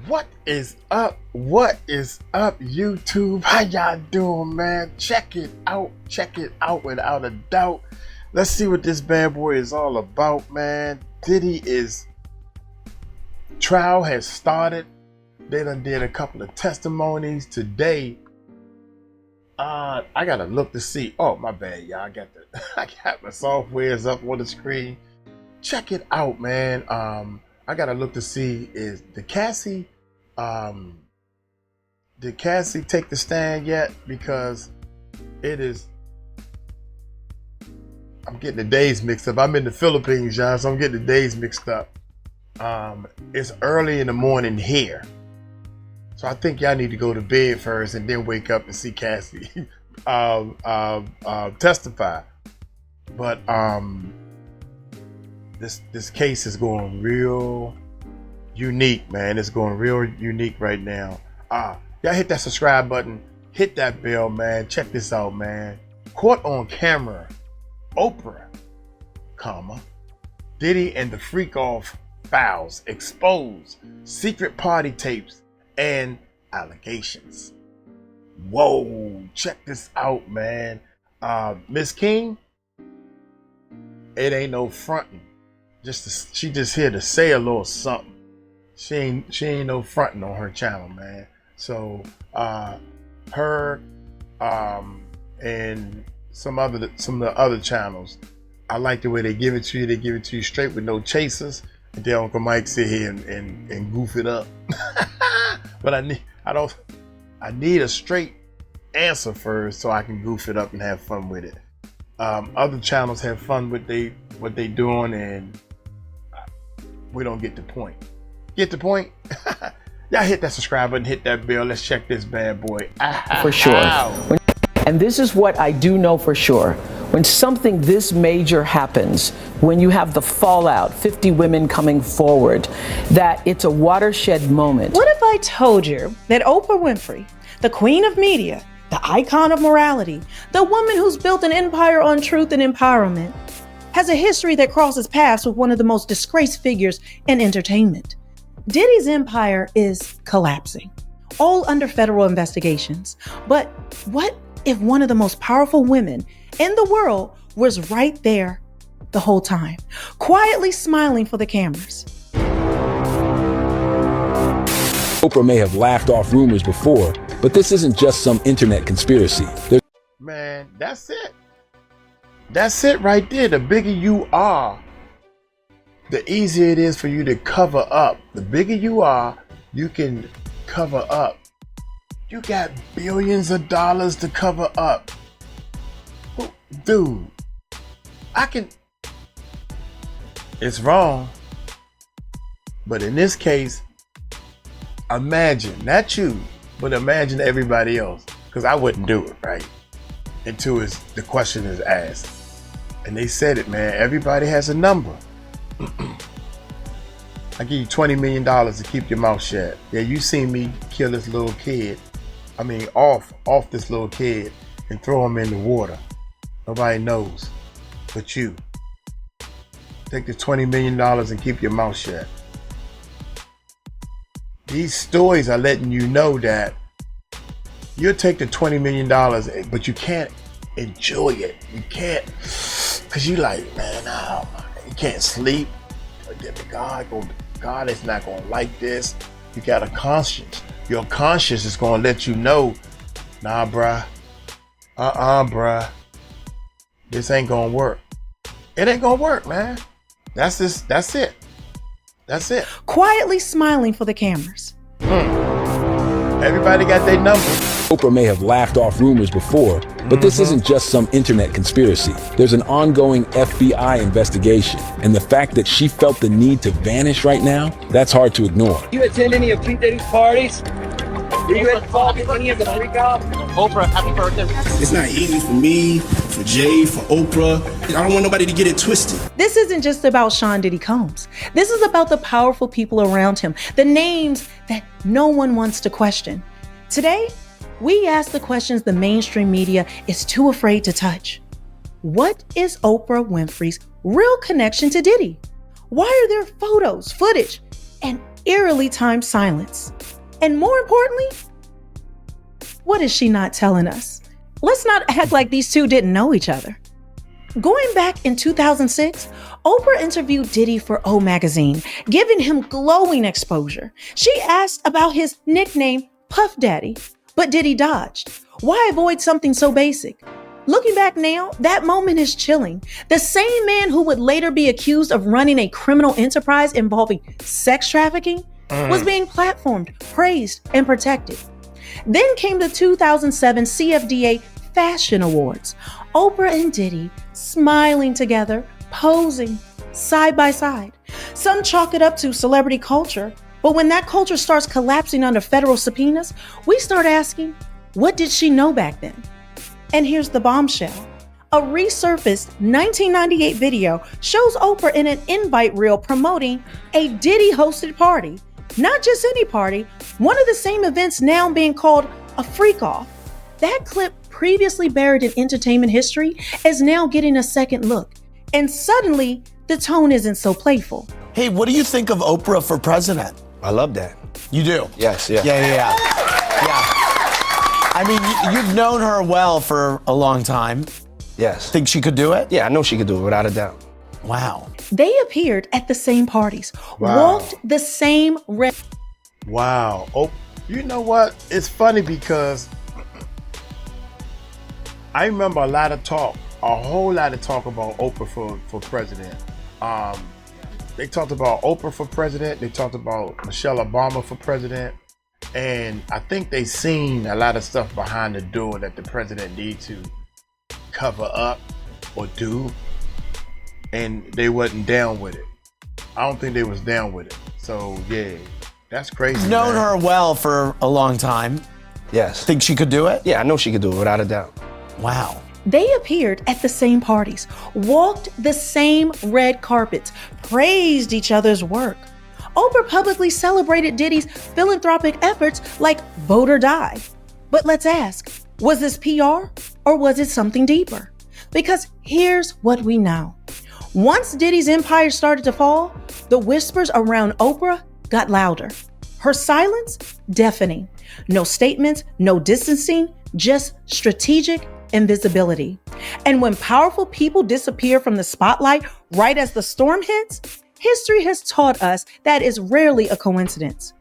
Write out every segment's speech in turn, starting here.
What is up? What is up, YouTube? How y'all doing, man? Check it out. Check it out without a doubt. Let's see what this bad boy is all about, man. Diddy trial has started. They done did a couple of testimonies today. I gotta look to see. Oh, my bad, y'all. I got my softwares up on the screen. Check it out, man. I gotta look to see, is did Cassie take the stand yet? Because I'm getting the days mixed up. I'm in the Philippines, y'all, so I'm getting the days mixed up. It's early in the morning here, so I think y'all need to go to bed first and then wake up and see Cassie testify. But this case is going real unique, man. It's going real unique right now. Y'all hit that subscribe button, hit that bell, man. Check this out, man. Caught on camera, Oprah, Diddy and the freak off files expose secret party tapes and allegations. Whoa, check this out, man. Miss King, it ain't no fronting. She just here to say a little something. She ain't no fronting on her channel, man. So her and some of the other channels, I like the way they give it to you. They give it to you straight with no chasers. And then Uncle Mike sit here and goof it up. But I need a straight answer first so I can goof it up and have fun with it. Other channels have fun with what they doing, and we don't get the point. Get the point? Y'all hit that subscribe button, hit that bell. Let's check this bad boy out. For sure. And this is what I do know for sure. When something this major happens, when you have the fallout, 50 women coming forward, that it's a watershed moment. What if I told you that Oprah Winfrey, the queen of media, the icon of morality, the woman who's built an empire on truth and empowerment, has a history that crosses paths with one of the most disgraced figures in entertainment? Diddy's empire is collapsing, all under federal investigations. But what if one of the most powerful women in the world was right there the whole time, quietly smiling for the cameras? Oprah may have laughed off rumors before, but this isn't just some internet conspiracy. Man, that's it. That's it right there. The bigger you are, the easier it is for you to cover up. The bigger you are, you can cover up. You got billions of dollars to cover up. Dude, it's wrong. But in this case, imagine, not you, but imagine everybody else. Because I wouldn't do it, right? Until the question is asked. And they said it, man. Everybody has a number. I give you $20 million to keep your mouth shut. Yeah, you seen me kill this little kid. I mean, off this little kid and throw him in the water. Nobody knows but you. Take the $20 million and keep your mouth shut. These stories are letting you know that you'll take the $20 million, but you can't enjoy it. You can't, because you like, man, oh, you can't sleep. God is not going to like this. You got a conscience. Your conscience is going to let you know, nah, bruh. Bruh. This ain't going to work. It ain't going to work, man. That's it. That's it. Quietly smiling for the cameras. Everybody got their number. Oprah may have laughed off rumors before, but this isn't just some internet conspiracy. There's an ongoing FBI investigation, and the fact that she felt the need to vanish right now, that's hard to ignore. You attend any of Pete Diddy's parties? Were you involved in any of the freak-out? Oprah, happy birthday. It's not easy for me, for Jay, for Oprah. I don't want nobody to get it twisted. This isn't just about Sean Diddy Combs. This is about the powerful people around him, the names that no one wants to question. Today, we ask the questions the mainstream media is too afraid to touch. What is Oprah Winfrey's real connection to Diddy? Why are there photos, footage, and eerily timed silence. And more importantly, what is she not telling us? Let's not act like these two didn't know each other. Going back in 2006, Oprah interviewed Diddy for O Magazine, giving him glowing exposure. She asked about his nickname, Puff Daddy, but Diddy dodged. Why avoid something so basic? Looking back now, that moment is chilling. The same man who would later be accused of running a criminal enterprise involving sex trafficking was being platformed, praised, and protected. Then came the 2007 CFDA Fashion Awards. Oprah and Diddy smiling together, posing side by side. Some chalk it up to celebrity culture, but when that culture starts collapsing under federal subpoenas, we start asking, what did she know back then? And here's the bombshell. A resurfaced 1998 video shows Oprah in an invite reel promoting a Diddy-hosted party. Not just any party, one of the same events now being called a freak-off. That clip, previously buried in entertainment history, is now getting a second look. And suddenly, the tone isn't so playful. Hey, what do you think of Oprah for president? I love that. You do? Yes, yeah. Yeah. I mean, you've known her well for a long time. Yes. Think she could do it? Yeah, I know she could do it without a doubt. Wow. They appeared at the same parties, Wow. walked the same red. Wow. Oh, you know what? It's funny because I remember a whole lot of talk about Oprah for president. They talked about Oprah for president. They talked about Michelle Obama for president. And I think they seen a lot of stuff behind the door that the president need to cover up or do. And they wasn't down with it. I don't think they was down with it. So yeah, that's crazy. You've known man. her well for a long time. Yes. Think she could do it? Yeah, I know she could do it without a doubt. Wow. They appeared at the same parties, walked the same red carpets, praised each other's work. Oprah publicly celebrated Diddy's philanthropic efforts like Vote or Die. But let's ask, was this PR or was it something deeper? Because here's what we know. Once Diddy's empire started to fall, the whispers around Oprah got louder. Her silence, deafening. No statements, no distancing, just strategic invisibility. And when powerful people disappear from the spotlight right as the storm hits, history has taught us that is rarely a coincidence.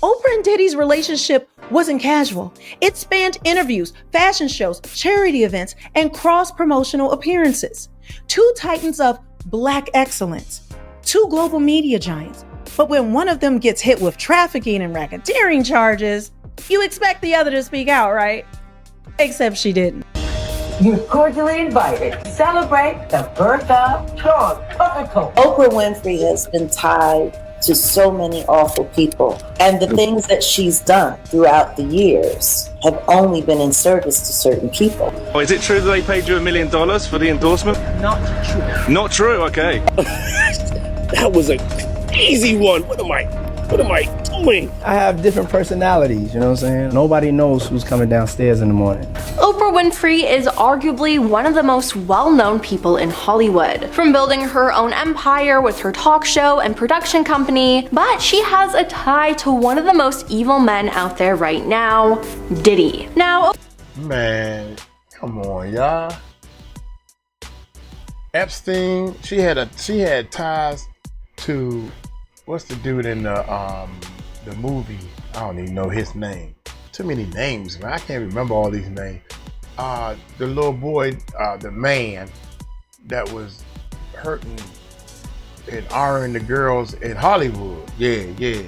Oprah and Diddy's relationship wasn't casual. It spanned interviews, fashion shows, charity events, and cross-promotional appearances. Two titans of Black excellence, two global media giants. But when one of them gets hit with trafficking and racketeering charges, you expect the other to speak out, right? Except she didn't. You're cordially invited to celebrate the birth of 𝗗𝗢𝗡𝗞𝗦. Oprah Winfrey has been tied to so many awful people, and the things that she's done throughout the years have only been in service to certain people. Oh, is it true that they paid you $1 million for the endorsement? Not true. Not true, okay. That was an easy one. What am I doing? I have different personalities, you know what I'm saying? Nobody knows who's coming downstairs in the morning. Oprah Winfrey is arguably one of the most well-known people in Hollywood, from building her own empire with her talk show and production company, but she has a tie to one of the most evil men out there right now, Diddy. Now, Man, come on, y'all. Epstein, she had ties to what's the dude in the movie? I don't even know his name. Too many names, man. I can't remember all these names. The little boy, the man that was hurting and honoring the girls in Hollywood. Yeah.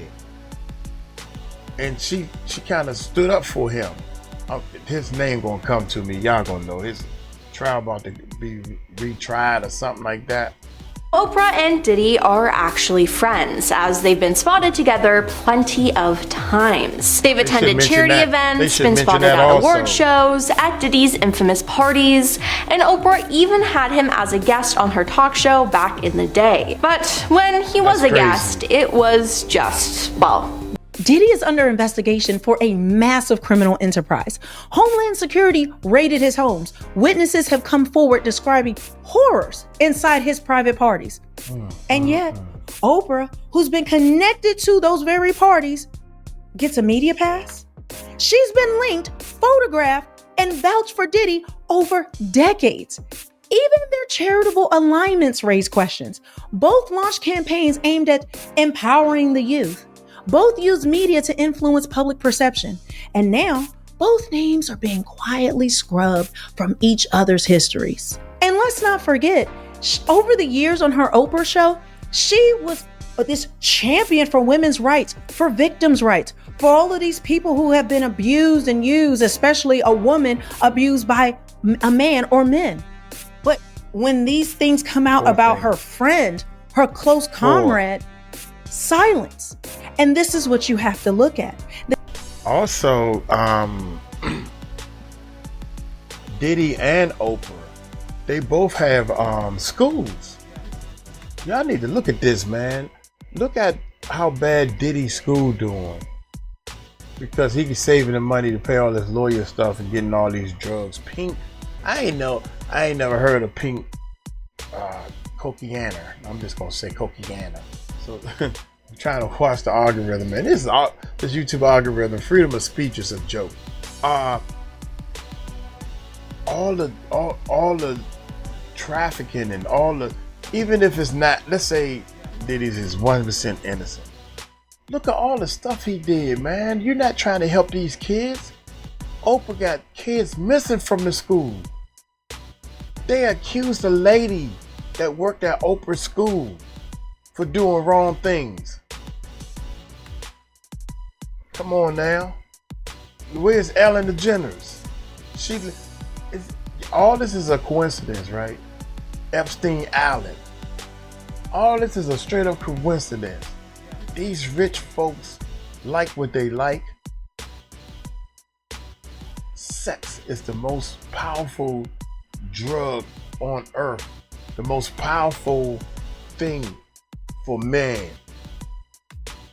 And she kind of stood up for him. His name gonna come to me. Y'all gonna know his trial about to be retried or something like that. Oprah and Diddy are actually friends, as they've been spotted together plenty of times. They've attended charity events, been spotted at award shows, at Diddy's infamous parties, and Oprah even had him as a guest on her talk show back in the day. But when he was a guest, it was just, well, Diddy is under investigation for a massive criminal enterprise. Homeland Security raided his homes. Witnesses have come forward describing horrors inside his private parties. And yet, Oprah, who's been connected to those very parties, gets a media pass? She's been linked, photographed, and vouched for Diddy over decades. Even their charitable alignments raise questions. Both launched campaigns aimed at empowering the youth. Both used media to influence public perception. And now, both names are being quietly scrubbed from each other's histories. And let's not forget, over the years on her Oprah show, she was this champion for women's rights, for victims' rights, for all of these people who have been abused and used, especially a woman abused by a man or men. But when these things come out about her friend, her close comrade, silence. And this is what you have to look at. Also, Diddy and Oprah, they both have schools. Y'all need to look at this, man. Look at how bad Diddy's school doing. Because he was saving the money to pay all this lawyer stuff and getting all these drugs. Pink, I ain't never heard of Pink 𝗗𝗢𝗡𝗞𝗦. I'm just gonna say 𝗗𝗖𝗡. So I'm trying to watch the algorithm, man. This YouTube algorithm, freedom of speech is a joke. All the trafficking and all the, even if it's not, let's say Diddy's is 1% innocent. Look at all the stuff he did, man. You're not trying to help these kids. Oprah got kids missing from the school. They accused a lady that worked at Oprah's school for doing wrong things. Come on now. Where's Ellen DeGeneres? All this is a coincidence, right? Epstein Island. All this is a straight up coincidence. These rich folks like what they like. Sex is the most powerful drug on earth. The most powerful thing for man.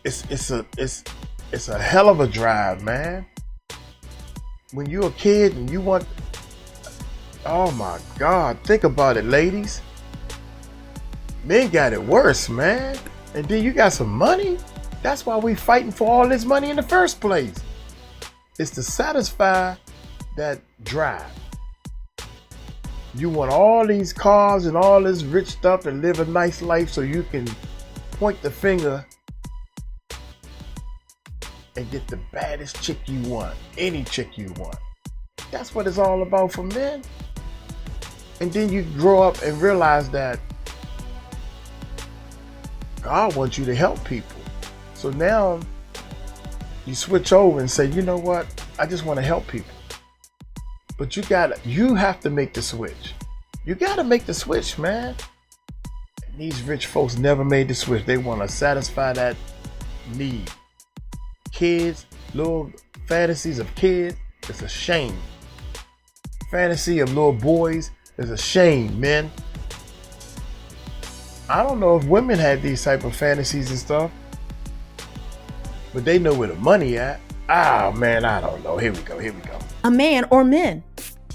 It's a hell of a drive, man. When you're a kid and you want, oh my God, think about it, ladies. Men got it worse, man. And then you got some money. That's why we fighting for all this money in the first place. It's to satisfy that drive. You want all these cars and all this rich stuff and live a nice life so you can point the finger and get the baddest chick you want, any chick you want. That's what it's all about for men. And then you grow up and realize that God wants you to help people. So now you switch over and say, you know what? I just want to help people. But you have to make the switch. You got to make the switch, man. And these rich folks never made the switch. They want to satisfy that need. Kids, little fantasies of kids, it's a shame. Fantasy of little boys is a shame, man. I don't know if women had these type of fantasies and stuff, but they know where the money at. Ah, man, I don't know. Here we go. A man or men.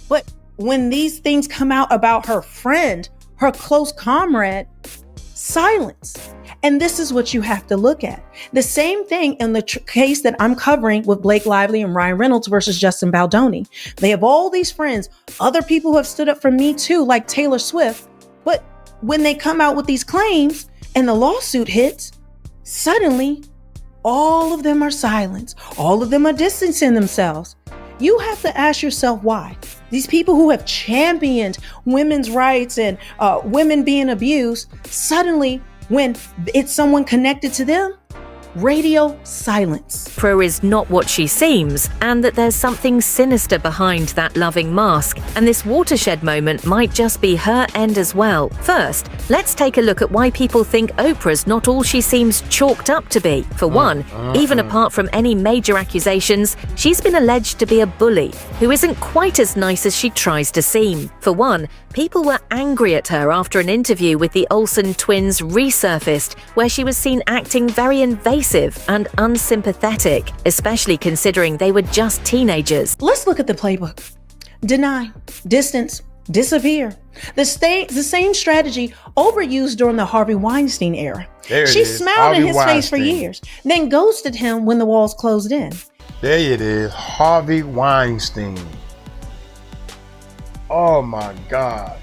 But when these things come out about her friend, her close comrade, silence. And this is what you have to look at. The same thing in the case that I'm covering with Blake Lively and Ryan Reynolds versus Justin Baldoni. They have all these friends, other people who have stood up for Me Too, like Taylor Swift. But when they come out with these claims and the lawsuit hits, suddenly all of them are silenced. All of them are distancing themselves. You have to ask yourself why. These people who have championed women's rights and women being abused, suddenly when it's someone connected to them, radio silence. Oprah is not what she seems, and that there's something sinister behind that loving mask, and this watershed moment might just be her end as well. First, let's take a look at why people think Oprah's not all she seems chalked up to be. For one, even apart from any major accusations, she's been alleged to be a bully who isn't quite as nice as she tries to seem. For one, people were angry at her after an interview with the Olsen twins resurfaced, where she was seen acting very invasive and unsympathetic, especially considering they were just teenagers. Let's look at the playbook. Deny, distance, disappear. The same strategy Oprah used during the Harvey Weinstein era. She smiled Harvey in his face for Weinstein. years, then ghosted him when the walls closed in. There it is, Harvey Weinstein. Oh my God.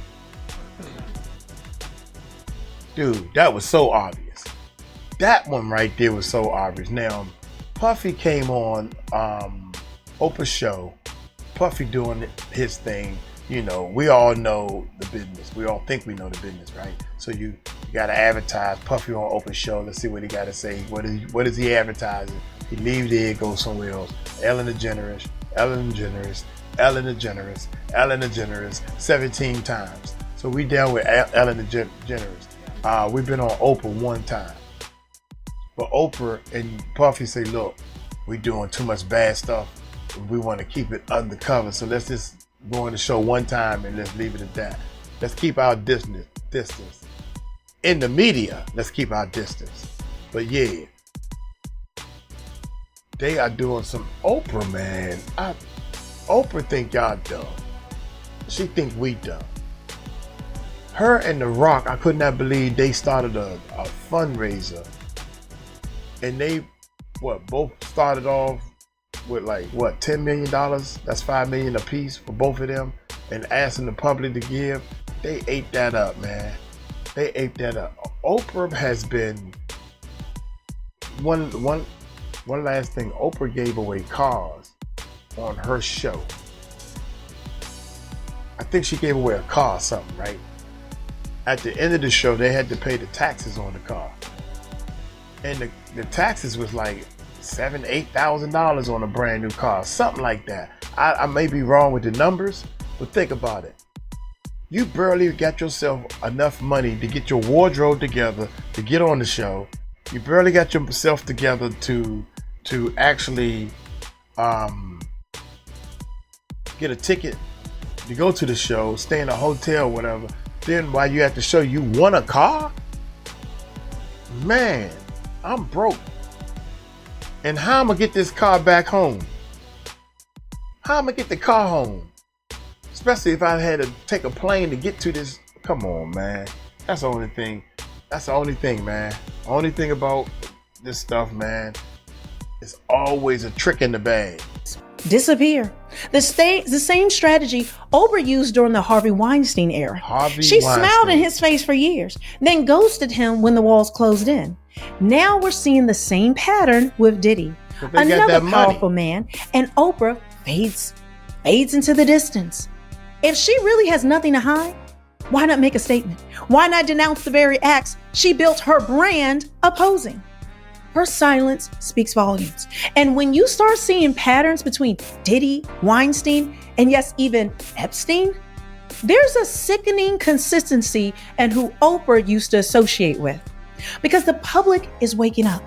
Dude, that was so obvious. That one right there was so obvious. Now, Puffy came on Oprah's show. Puffy doing his thing. You know, we all know the business. We all think we know the business, right? So you got to advertise Puffy on Oprah's show. Let's see what he got to say. What is he advertising? He leaves there, goes somewhere else. Ellen DeGeneres, 17 times. So we down with Ellen DeGeneres. We've been on Oprah one time. But Oprah and Puffy say, look, we doing too much bad stuff. We want to keep it undercover. So let's just go on the show one time and let's leave it at that. Let's keep our distance. In the media, let's keep our distance. But yeah, they are doing some Oprah, man. Oprah think y'all dumb. She think we dumb. Her and The Rock, I could not believe they started a fundraiser. And they, both started off with $10 million? That's $5 million a piece for both of them. And asking the public to give. They ate that up, man. They ate that up. Oprah has been, one last thing, Oprah gave away cars on her show. I think she gave away a car or something, right? At the end of the show, they had to pay the taxes on the car. And the taxes was like $7,000-$8,000 on a brand new car, something like that. I may be wrong with the numbers, but think about it. You barely got yourself enough money to get your wardrobe together to get on the show. You barely got yourself together to actually get a ticket to go to the show, stay in a hotel, whatever. Then while you at the show, you want a car? Man, I'm broke. And how am I gonna get this car back home? How am I gonna get the car home? Especially if I had to take a plane to get to this. Come on, man. That's the only thing. That's the only thing, man. The only thing about this stuff, man, it's always a trick in the bag. Disappear. The same strategy Oprah used during the Harvey Weinstein era. She smiled in his face for years, then ghosted him when the walls closed in. Now we're seeing the same pattern with Diddy, another powerful man, and Oprah fades into the distance. If she really has nothing to hide, why not make a statement? Why not denounce the very acts she built her brand opposing? Her silence speaks volumes. And when you start seeing patterns between Diddy, Weinstein, and yes, even Epstein, there's a sickening consistency in who Oprah used to associate with. Because the public is waking up.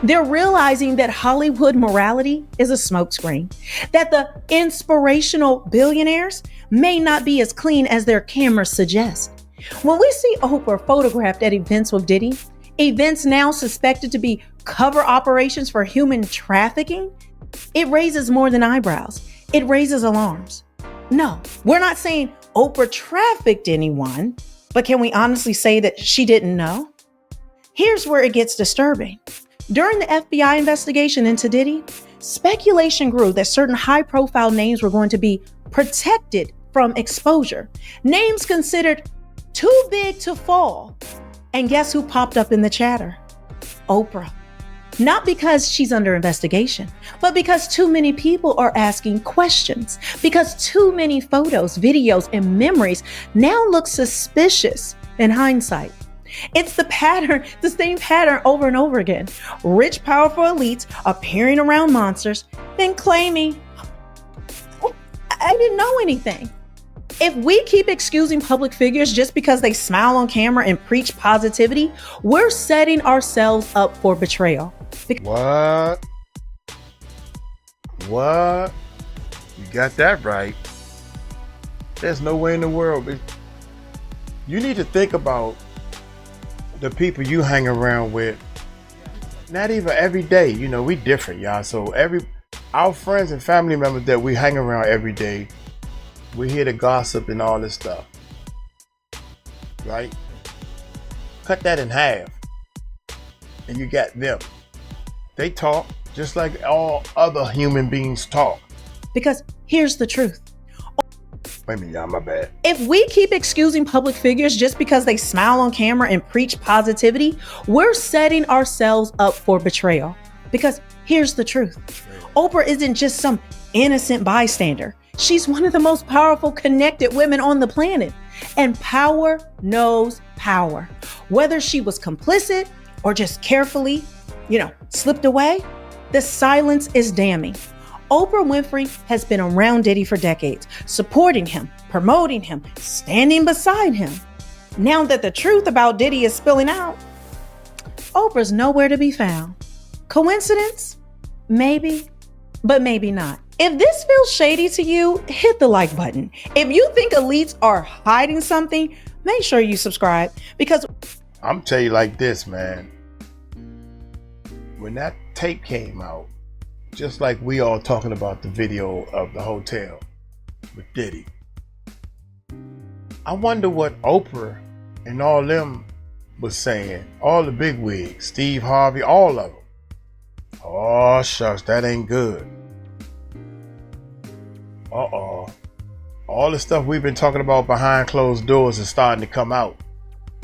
They're realizing that Hollywood morality is a smokescreen, that the inspirational billionaires may not be as clean as their cameras suggest. When we see Oprah photographed at events with Diddy, events now suspected to be cover operations for human trafficking, it raises more than eyebrows. It raises alarms. No, we're not saying Oprah trafficked anyone, but can we honestly say that she didn't know? Here's where it gets disturbing. During the FBI investigation into Diddy, speculation grew that certain high-profile names were going to be protected from exposure. Names considered too big to fall. And guess who popped up in the chatter? Oprah. Not because she's under investigation, but because too many people are asking questions. Because too many photos, videos, and memories now look suspicious in hindsight. It's the same pattern over and over again. Rich, powerful elites appearing around monsters, then claiming, I didn't know anything. If we keep excusing public figures just because they smile on camera and preach positivity, we're setting ourselves up for betrayal. What? You got that right. There's no way in the world. You need to think about the people you hang around with. Not even every day. You know, we different, y'all. So our friends and family members that we hang around every day, We hear the gossip and all this stuff, right? Cut that in half, and you got them. They talk just like all other human beings talk. Because here's the truth. Wait a minute, y'all, my bad. If we keep excusing public figures just because they smile on camera and preach positivity, we're setting ourselves up for betrayal. Because here's the truth. Oprah isn't just some innocent bystander. She's one of the most powerful, connected women on the planet. And power knows power. Whether she was complicit or just carefully, slipped away, the silence is damning. Oprah Winfrey has been around Diddy for decades, supporting him, promoting him, standing beside him. Now that the truth about Diddy is spilling out, Oprah's nowhere to be found. Coincidence? Maybe, but maybe not. If this feels shady to you, hit the like button. If you think elites are hiding something, make sure you subscribe, because I'm tell you like this, man. When that tape came out, just like we all talking about the video of the hotel with Diddy, I wonder what Oprah and all them was saying. All the bigwigs, Steve Harvey, all of them. Oh shucks, that ain't good. All the stuff we've been talking about behind closed doors is starting to come out.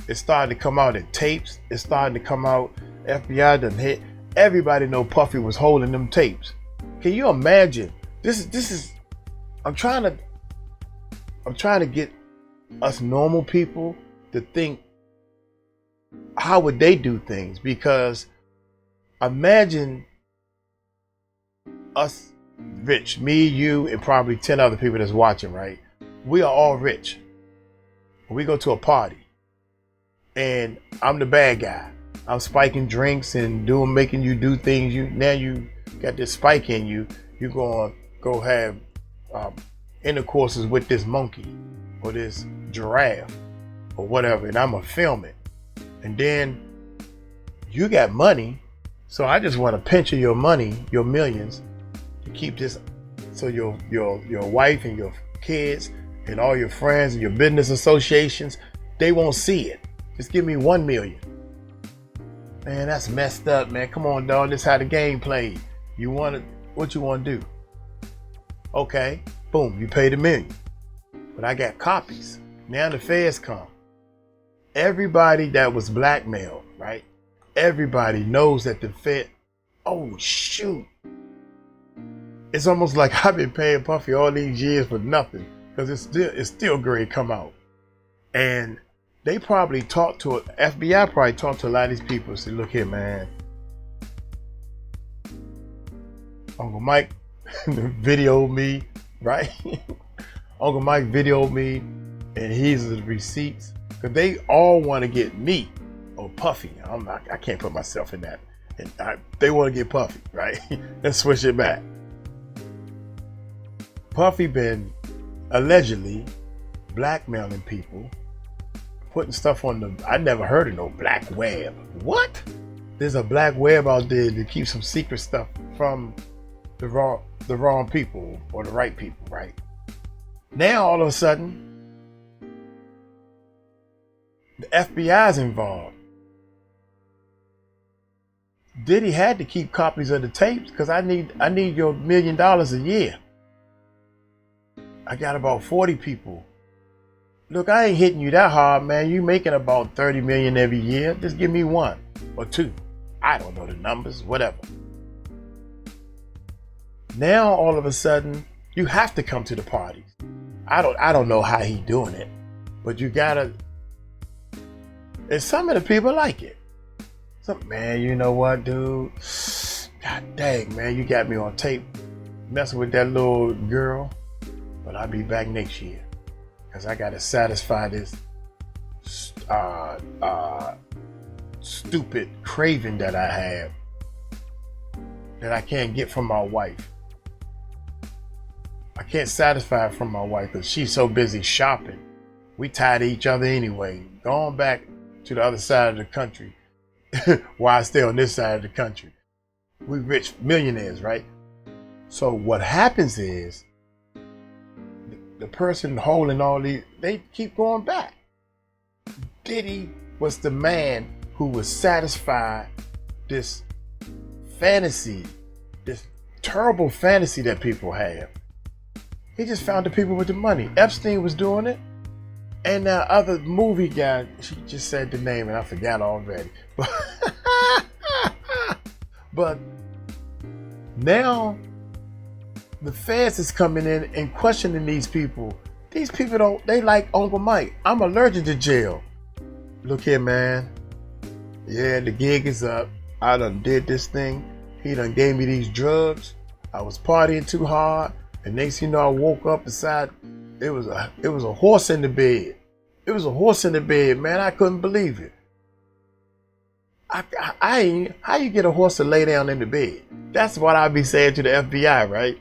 It's starting to come out in tapes. It's starting to come out. FBI done hit. Everybody know Puffy was holding them tapes. Can you imagine? This is. I'm trying to get us normal people to think, how would they do things? Because imagine us rich, me, you, and probably 10 other people that's watching, right? We are all rich. We go to a party and I'm the bad guy. I'm spiking drinks and making you do things. Now you got this spike in you. You're going to go have intercourses with this monkey or this giraffe or whatever, and I'm going to film it. And then you got money, so I just want to pinch of your money, your millions, to keep this, so your wife and your kids and all your friends and your business associations, they won't see it. Just give me 1 million. Man, that's messed up, man. Come on, dog. This is how the game played. What you want to do? Okay, boom, you paid $1 million. But I got copies. Now the feds come. Everybody that was blackmailed, right? Everybody knows that the Fed, oh shoot. It's almost like I've been paying Puffy all these years for nothing, because it's still great come out. And they probably FBI probably talked to a lot of these people and said, look here, man. Uncle Mike videoed me, right? Uncle Mike videoed me, and here's the receipts. Because they all want to get me or Puffy. I can't put myself in that. And they want to get Puffy, right? Let's switch it back. Puffy been allegedly blackmailing people, putting stuff on I never heard of no black web. What? There's a black web out there to keep some secret stuff from the wrong people or the right people, right? Now all of a sudden, the FBI's involved. Diddy had to keep copies of the tapes because I need your $1 million a year. I got about 40 people. Look, I ain't hitting you that hard, man. You making about 30 million every year. Just give me 1 or 2. I don't know the numbers, whatever. Now all of a sudden, you have to come to the parties. I don't know how he doing it, but you gotta. And some of the people like it. Man, you know what, dude? God dang, man, you got me on tape messing with that little girl. But I'll be back next year because I gotta satisfy this stupid craving that I have that I can't get from my wife. I can't satisfy it from my wife because she's so busy shopping. We tied to each other anyway. Going back to the other side of the country while I stay on this side of the country. We rich millionaires, right? So what happens is the person holding all these, they keep going back. Diddy was the man who was satisfied this fantasy, this terrible fantasy that people have. He just found the people with the money. Epstein was doing it. And that other movie guy, she just said the name and I forgot already. But now the feds is coming in and questioning these people. These people they like Uncle Mike. I'm allergic to jail. Look here, man. Yeah, the gig is up. I done did this thing. He done gave me these drugs. I was partying too hard. And next thing you know, I woke up beside, it was a horse in the bed. It was a horse in the bed, man. I couldn't believe it. How you get a horse to lay down in the bed? That's what I'd be saying to the FBI, right?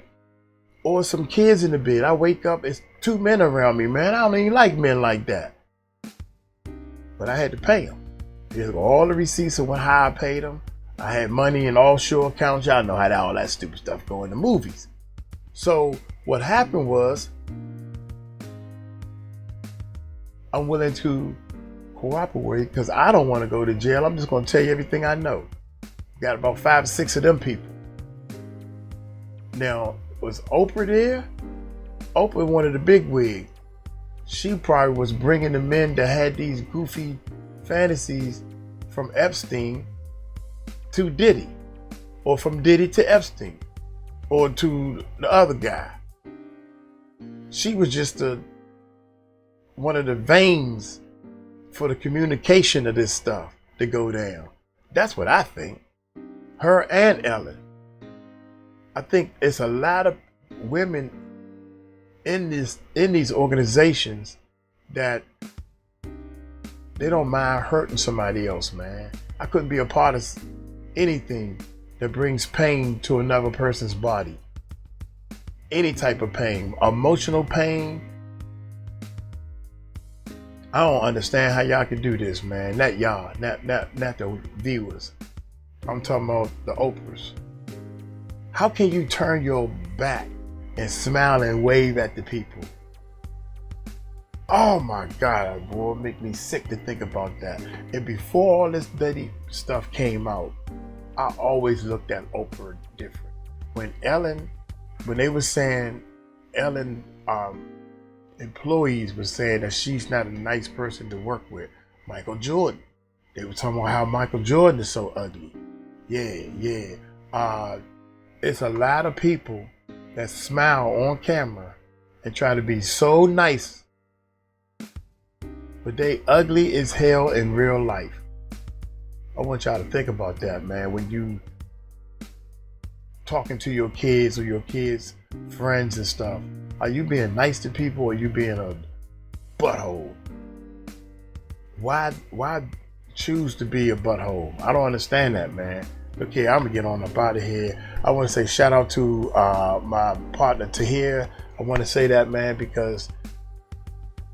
Or some kids in the bed. I wake up, it's 2 men around me, man. I don't even like men like that. But I had to pay them. Here's all the receipts of how I paid them. I had money in offshore accounts. Y'all know how all that stupid stuff go in the movies. So what happened was, I'm willing to cooperate because I don't want to go to jail. I'm just going to tell you everything I know. Got about 5 or 6 of them people. Now, was Oprah there? Oprah, one of the big wigs. She probably was bringing the men that had these goofy fantasies from Epstein to Diddy, or from Diddy to Epstein, or to the other guy. She was just one of the veins for the communication of this stuff to go down. That's what I think. Her and Ellen. I think it's a lot of women in these organizations that they don't mind hurting somebody else, man. I couldn't be a part of anything that brings pain to another person's body. Any type of pain, emotional pain. I don't understand how y'all can do this, man. Not y'all, not the viewers. I'm talking about the Oprahs. How can you turn your back and smile and wave at the people? Oh my God, boy, it make me sick to think about that. And before all this Diddy stuff came out, I always looked at Oprah different. When they were saying, Ellen, employees were saying that she's not a nice person to work with. Michael Jordan. They were talking about how Michael Jordan is so ugly. Yeah. It's a lot of people that smile on camera and try to be so nice, but they ugly as hell in real life. I want y'all to think about that, man. When you talking to your kids or your kids' friends and stuff, are you being nice to people or are you being a butthole? Why choose to be a butthole? I don't understand that, man. Okay, I'm gonna get on up out of here. I want to say shout out to my partner Tahir. I want to say that, man, because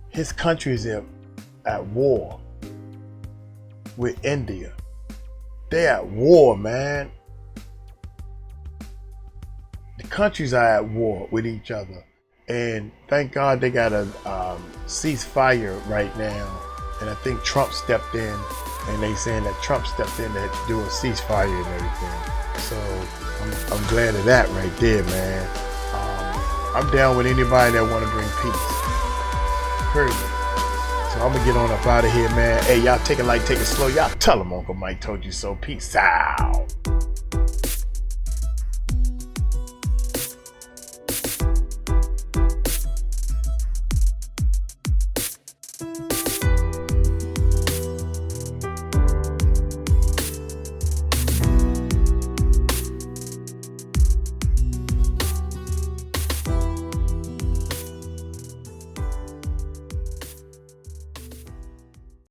his country is at war with India. They're at war, man. The countries are at war with each other. And thank God they got a ceasefire right now. And I think Trump stepped in, and they saying that Trump stepped in to do a ceasefire and everything. So I'm glad of that right there, man. I'm down with anybody that want to bring peace. Period. So I'm gonna get on up out of here, man. Hey, y'all take it light, take it slow. Y'all tell them Uncle Mike told you so. Peace out.